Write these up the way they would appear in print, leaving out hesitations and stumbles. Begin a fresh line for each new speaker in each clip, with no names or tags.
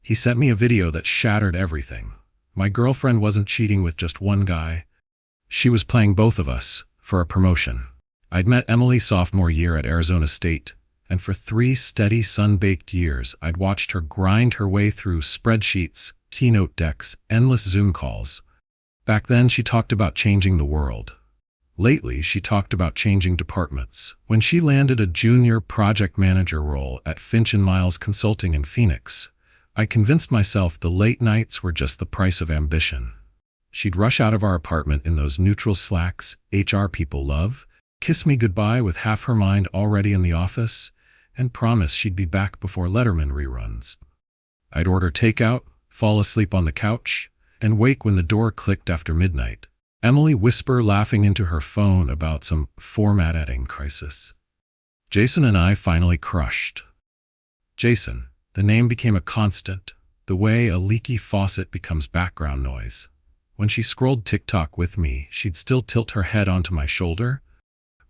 He sent me a video that shattered everything. My girlfriend wasn't cheating with just one guy. She was playing both of us for a promotion. I'd met Emily sophomore year at Arizona State, and for 3 steady sun-baked years I'd watched her grind her way through spreadsheets, keynote decks, endless Zoom calls. Back then she talked about changing the world. Lately she talked about changing departments. When she landed a junior project manager role at Finch & Miles Consulting in Phoenix, I convinced myself the late nights were just the price of ambition. She'd rush out of our apartment in those neutral slacks HR people love, kiss me goodbye with half her mind already in the office, and promise she'd be back before Letterman reruns. I'd order takeout, fall asleep on the couch, and wake when the door clicked after midnight. Emily whisper laughing into her phone about some formatting crisis. Jason and I finally crushed. Jason, the name became a constant, the way a leaky faucet becomes background noise. When she scrolled TikTok with me, she'd still tilt her head onto my shoulder,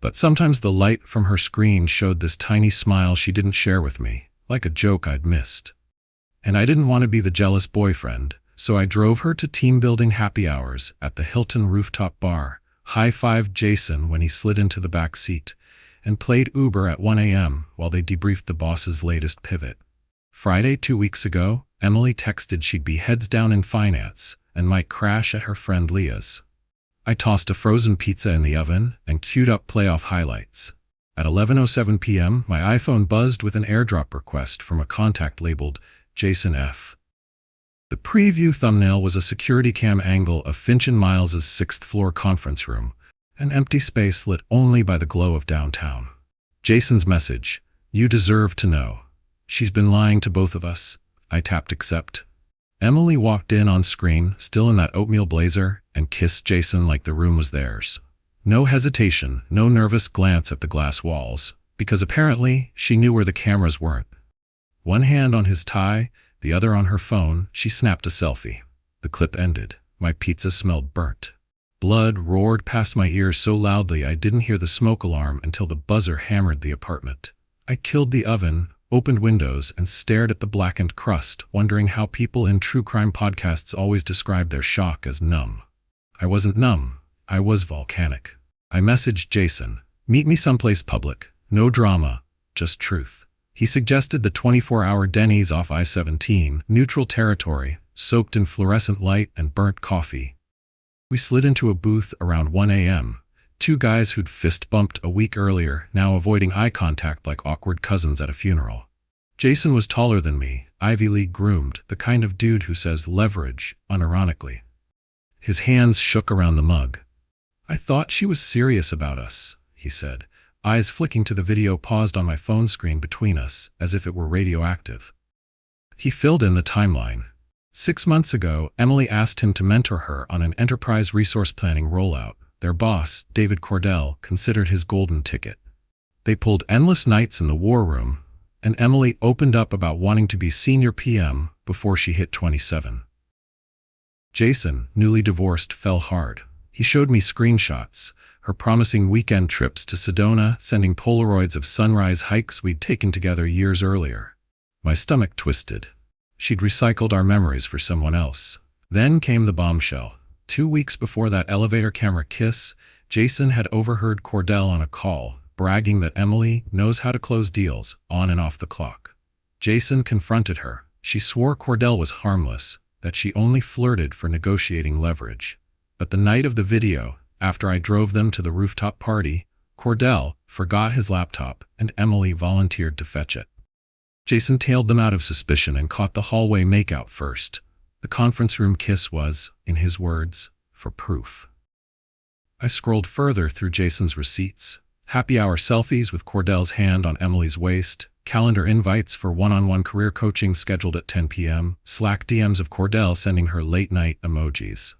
but sometimes the light from her screen showed this tiny smile she didn't share with me, like a joke I'd missed. And I didn't want to be the jealous boyfriend, so I drove her to team-building happy hours at the Hilton rooftop bar, high-fived Jason when he slid into the back seat, and played Uber at 1 a.m. while they debriefed the boss's latest pivot. Friday 2 weeks ago, Emily texted she'd be heads down in finance and might crash at her friend Leah's. I tossed a frozen pizza in the oven and queued up playoff highlights. At 11:07 p.m., my iPhone buzzed with an AirDrop request from a contact labeled Jason F. The preview thumbnail was a security cam angle of Finch & Miles' 6th floor conference room, an empty space lit only by the glow of downtown. Jason's message, "You deserve to know. She's been lying to both of us." I tapped accept. Emily walked in on screen, still in that oatmeal blazer, and kissed Jason like the room was theirs. No hesitation, no nervous glance at the glass walls, because apparently she knew where the cameras weren't. One hand on his tie, the other on her phone, she snapped a selfie. The clip ended. My pizza smelled burnt. Blood roared past my ears so loudly I didn't hear the smoke alarm until the buzzer hammered the apartment. I killed the oven, opened windows, and stared at the blackened crust, wondering how people in true crime podcasts always describe their shock as numb. I wasn't numb. I was volcanic. I messaged Jason, "Meet me someplace public. No drama, just truth." He suggested the 24-hour Denny's off I-17, neutral territory, soaked in fluorescent light and burnt coffee. We slid into a booth around 1 a.m., 2 guys who'd fist-bumped a week earlier, now avoiding eye contact like awkward cousins at a funeral. Jason was taller than me, Ivy League groomed, the kind of dude who says leverage, unironically. His hands shook around the mug. "I thought she was serious about us," he said, eyes flicking to the video paused on my phone screen between us, as if it were radioactive. He filled in the timeline. 6 months ago, Emily asked him to mentor her on an enterprise resource planning rollout. Their boss, David Cordell, considered his golden ticket. They pulled endless nights in the war room, and Emily opened up about wanting to be senior PM before she hit 27. Jason, newly divorced, fell hard. He showed me screenshots, her promising weekend trips to Sedona, sending Polaroids of sunrise hikes we'd taken together years earlier. My stomach twisted. She'd recycled our memories for someone else. Then came the bombshell. 2 weeks before that elevator camera kiss, Jason had overheard Cordell on a call, bragging that Emily knows how to close deals, on and off the clock. Jason confronted her. She swore Cordell was harmless, that she only flirted for negotiating leverage. But the night of the video, after I drove them to the rooftop party, Cordell forgot his laptop and Emily volunteered to fetch it. Jason tailed them out of suspicion and caught the hallway makeout first. The conference room kiss was, in his words, for proof. I scrolled further through Jason's receipts. Happy hour selfies with Cordell's hand on Emily's waist, calendar invites for one-on-one career coaching scheduled at 10 p.m., Slack DMs of Cordell sending her late-night emojis.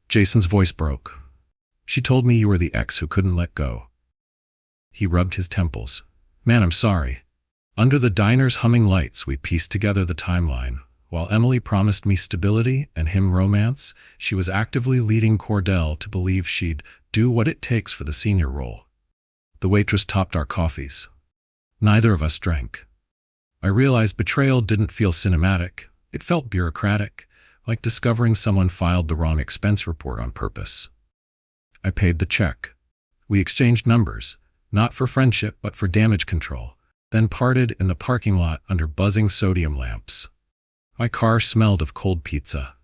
Jason's voice broke. "She told me you were the ex who couldn't let go." He rubbed his temples. "Man, I'm sorry." Under the diner's humming lights, we pieced together the timeline. While Emily promised me stability and him romance, she was actively leading Cordell to believe she'd do what it takes for the senior role. The waitress topped our coffees. Neither of us drank. I realized betrayal didn't feel cinematic. It felt bureaucratic, like discovering someone filed the wrong expense report on purpose. I paid the check. We exchanged numbers, not for friendship but for damage control, then parted in the parking lot under buzzing sodium lamps. My car smelled of cold pizza.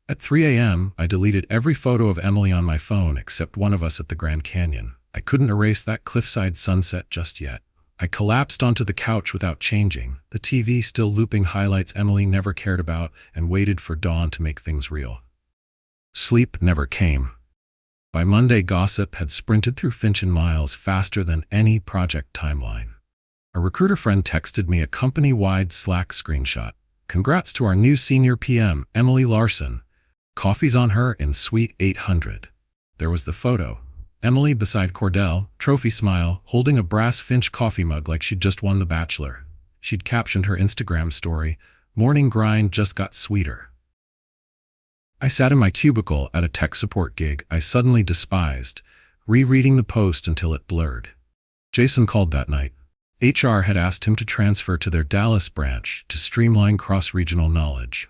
At 3 a.m., I deleted every photo of Emily on my phone except one of us at the Grand Canyon. I couldn't erase that cliffside sunset just yet. I collapsed onto the couch without changing, the TV still looping highlights Emily never cared about, and waited for dawn to make things real. Sleep never came. By Monday, gossip had sprinted through Finch and Miles faster than any project timeline. A recruiter friend texted me a company-wide Slack screenshot. "Congrats to our new senior PM, Emily Larson. Coffee's on her in Suite 800. There was the photo. Emily beside Cordell, trophy smile, holding a brass Finch coffee mug like she'd just won The Bachelor. She'd captioned her Instagram story, "Morning grind just got sweeter." I sat in my cubicle at a tech support gig I suddenly despised, rereading the post until it blurred. Jason called that night. HR had asked him to transfer to their Dallas branch to streamline cross-regional knowledge.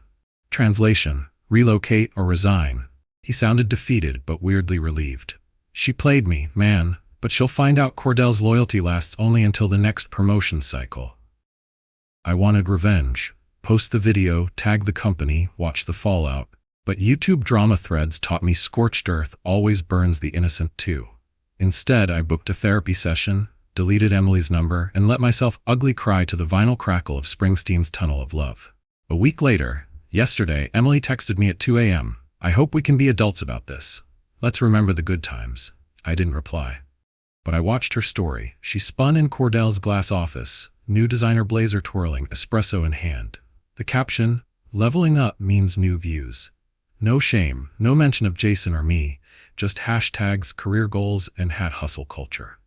Translation: relocate or resign. He sounded defeated but weirdly relieved. "She played me, man, but she'll find out Cordell's loyalty lasts only until the next promotion cycle." I wanted revenge. Post the video, tag the company, watch the fallout. But YouTube drama threads taught me scorched earth always burns the innocent too. Instead, I booked a therapy session, deleted Emily's number, and let myself ugly cry to the vinyl crackle of Springsteen's Tunnel of Love. A week later, yesterday, Emily texted me at 2 a.m. "I hope we can be adults about this. Let's remember the good times." I didn't reply. But I watched her story. She spun in Cordell's glass office, new designer blazer twirling, espresso in hand. The caption, "Leveling up means new views." No shame, no mention of Jason or me, just hashtags, career goals, and hat hustle culture.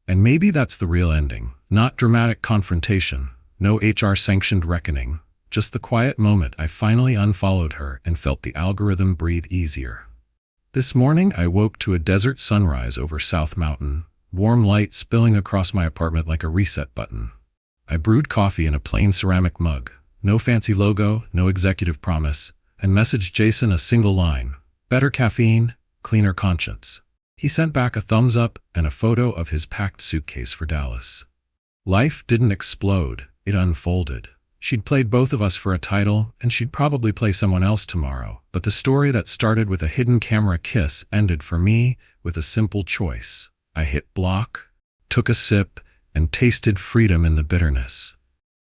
And maybe that's the real ending. Not dramatic confrontation, no HR-sanctioned reckoning, just the quiet moment I finally unfollowed her and felt the algorithm breathe easier. This morning I woke to a desert sunrise over South Mountain, warm light spilling across my apartment like a reset button. I brewed coffee in a plain ceramic mug, no fancy logo, no executive promise, and messaged Jason a single line: "Better caffeine, cleaner conscience." He sent back a thumbs up and a photo of his packed suitcase for Dallas. Life didn't explode, it unfolded. She'd played both of us for a title, and she'd probably play someone else tomorrow. But the story that started with a hidden camera kiss ended for me with a simple choice. I hit block, took a sip, and tasted freedom in the bitterness.